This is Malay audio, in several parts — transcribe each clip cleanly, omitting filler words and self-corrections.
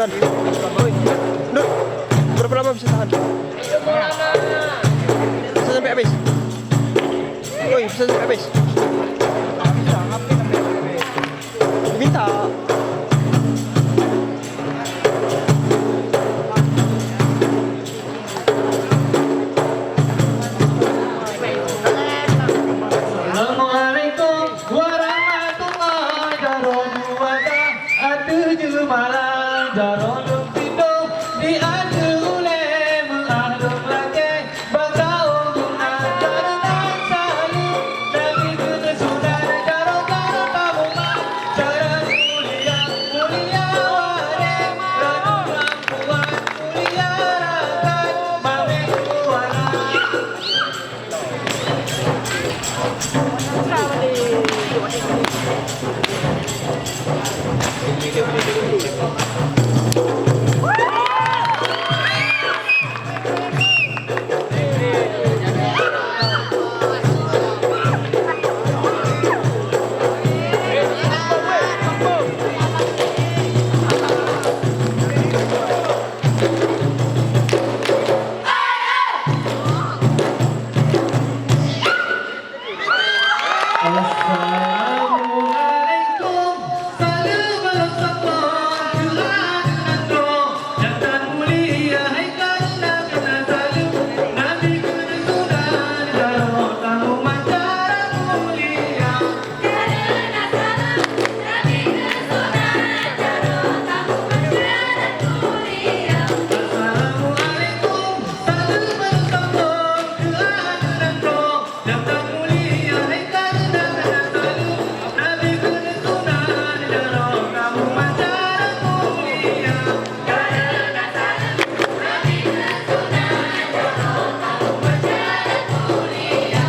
John. Oi. Duk. Berapa lama bisa tahan? Bisa sampai habis. Oi, bisa sampai habis. Minta. Assalamualaikum warahmatullahi wabarakatuh. Jumalan jarodum pindung di adu ule mengadum lagi bangkau guna jarotan salu dari guna sudah jarotan tabungan cara mulia mulia wale raduan kuat mulia rakan mame kuana. Assalamualaikum, salam bersalam, Tuhan menandung, jantan mulia, hai karena kena salam, Nabi kena sudah didalam, tamu masyarakat mulia. Karena salam, Nabi kesunahan jarum tamu masyarakat mulia. Assalamualaikum, salam bersalam, Tuhan menandung, jantan mulia, hai karena kena salam, Nabi kena sudah didalam, tamu masyarakat mulia. Karena salam, Nabi kesunahan jarum tamu masyarakat mulia.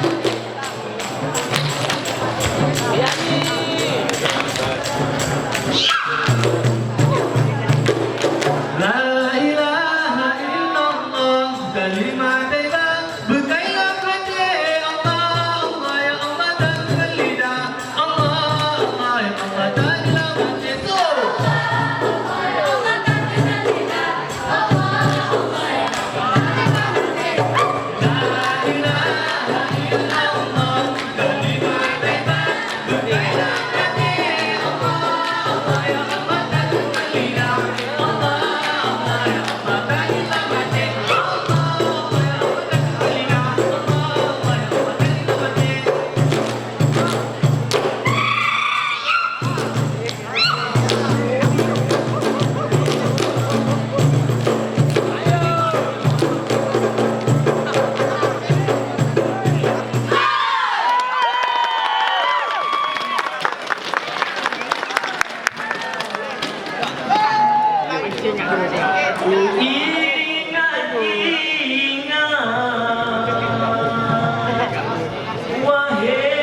La ilaha illallah kalimat thayyibah berkaitan dengan Allah Allah ya Allah dan lidah Allah Allah ya Allah dan lawan itu Allah tak kenal lidah, Allah ya Allah. La ilaha illallah kalimat thayyibah berkaitan dengan Allah Allah ya Allah dan lidah Allah Allah ya Allah dan lawan itu Allah ya Allah dan lidah Allah ya Allah dan lawan itu. Ingat, wahai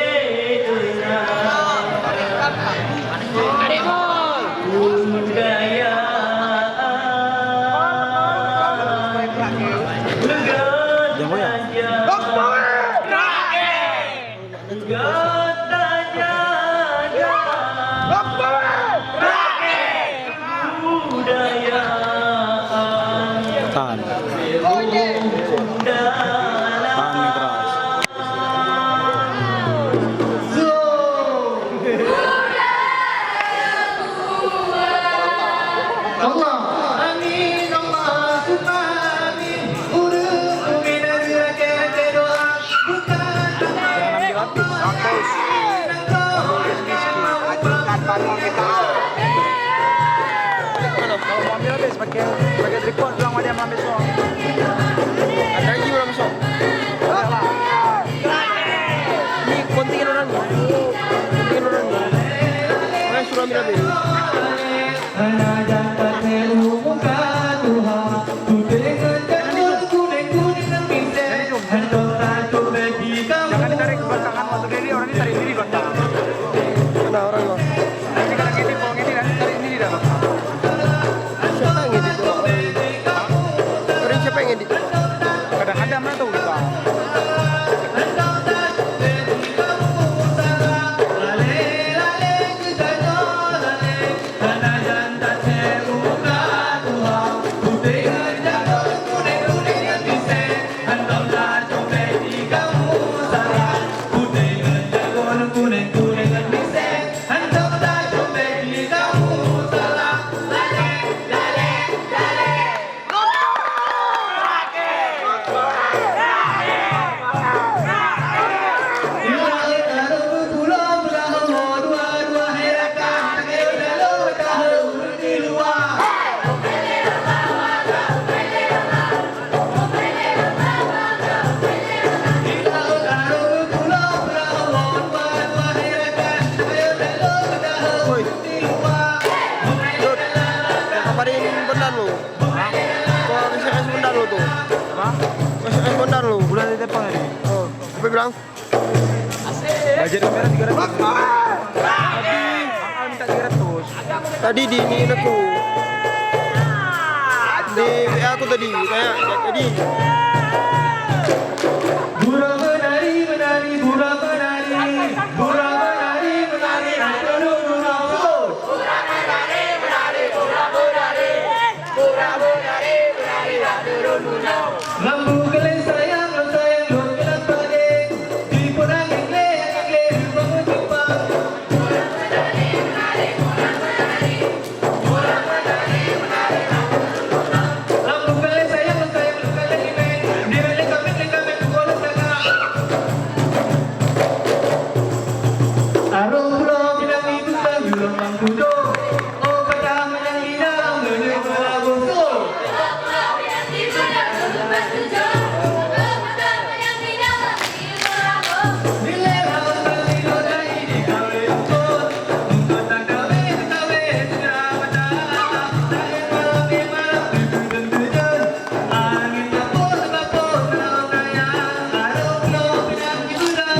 budaya Tahan. Tahan yang keras. Allah amin Allahumma amin urut min azraka doa bukan Kalau mau ambil habis pakai tripod bilang sama dia mau ambil semua. Ada lagi belum masuk? Ini kontingen orang ni. Kontingen orang ni. Orang suruh ambil habis. Hanya jangan terhubungkan Tuhan ku dengan janur kuning-kuning dan pisang hendak ratu bagi kau. Jangan ditarik ke belakang kan waktu diri orang ini tarik diri belakang. Mana orang lo? Nanti kalau ngedit mau ngedit nanti tarik diri dah. Siapa yang ngedit tu? benar lo. Kau SMS benar lo tuh. Apa? SMS benar lo. Udah di depan tadi. Oh, apa bilang? Budget kamera 300. Tadi Akal minta 300. Tadi di ini aku. Di WA aku tadi, kayak jadi. Bura menari, menari, bura menari, bura menari, menari, aduh, bura, lampu keleng sayang, dua kelas pagi, di perang Ingles, bangun Jepang. Lampu keleng sayang, dua kelas Ingles, di lengkapin, kuala tengah. Arung pulau bilang itu lagi lembang kudo, oh pada menang hidang, menyuruh lagu sol.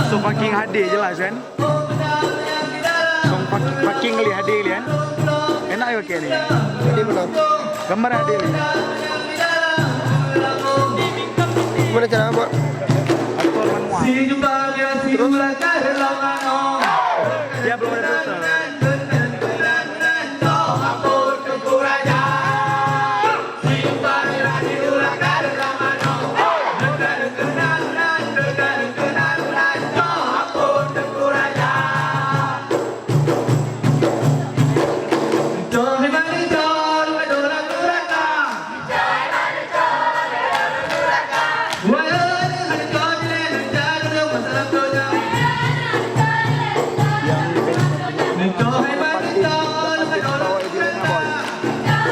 So fucking HD jelas kan? Song fucking kali HD kalian. Enak ya kayak ni. Jadi benar. Gambar HD ni. Gimana cara buat? Aktor manual. Dia belum ada filter.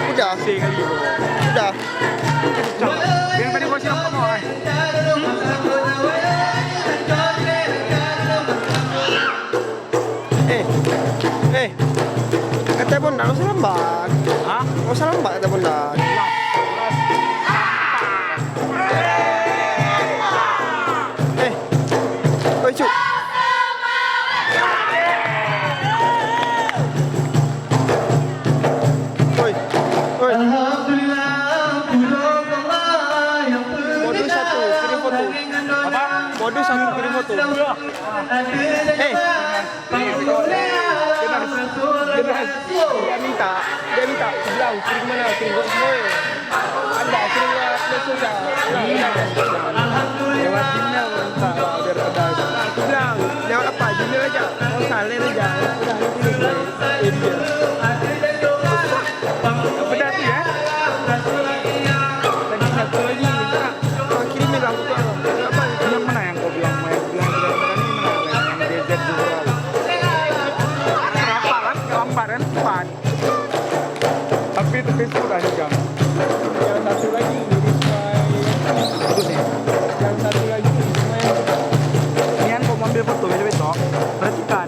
Udah, Sekali bro. udah. Yang tadi kau siapa kau? Kata Bondan, usah lambat. Hah? Usah lambat kata Bondan. Oi cuk. Oi, oi. Modus satu, kirim foto. Apa? Modus satu, kirim foto. Dia minta sebelah kirim mana, kirim foto semua. Anda kirim lewat media sosial. Lewat email minta biar ada. Aku bilang lewat apa? Gmail aja. Mau salin aja. Udah nanti selesai. Ini dia. Pedas tu ya? Lagi satu lagi minta. Kirim bilang foto. Apa? Yang mana yang kau bilang? Yang bilang ni mana? Yang DZ Google. Kenapa kan? Gambar kan? Cepat. Tapi itu Facebook dah jam. Yang satu lagi Bagus ni. yang satu lagi Ni kan kau mau ambil foto besok-besok. Perhatikan.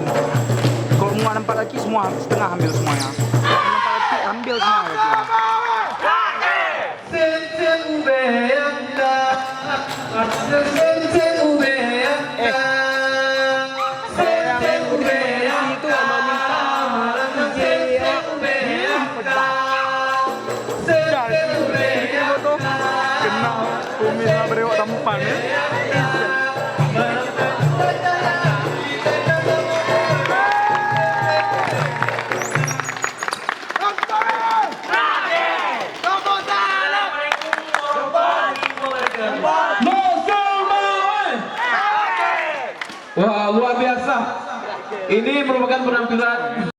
Kalau mau nampak lagi semua setengah ambil semuanya. Kalau nampak lagi ambil semua lagi. itu mau minta Dah, kirim foto. Kena kumis lah berewak tampan ya. Wah, luar biasa. Ini merupakan penampilan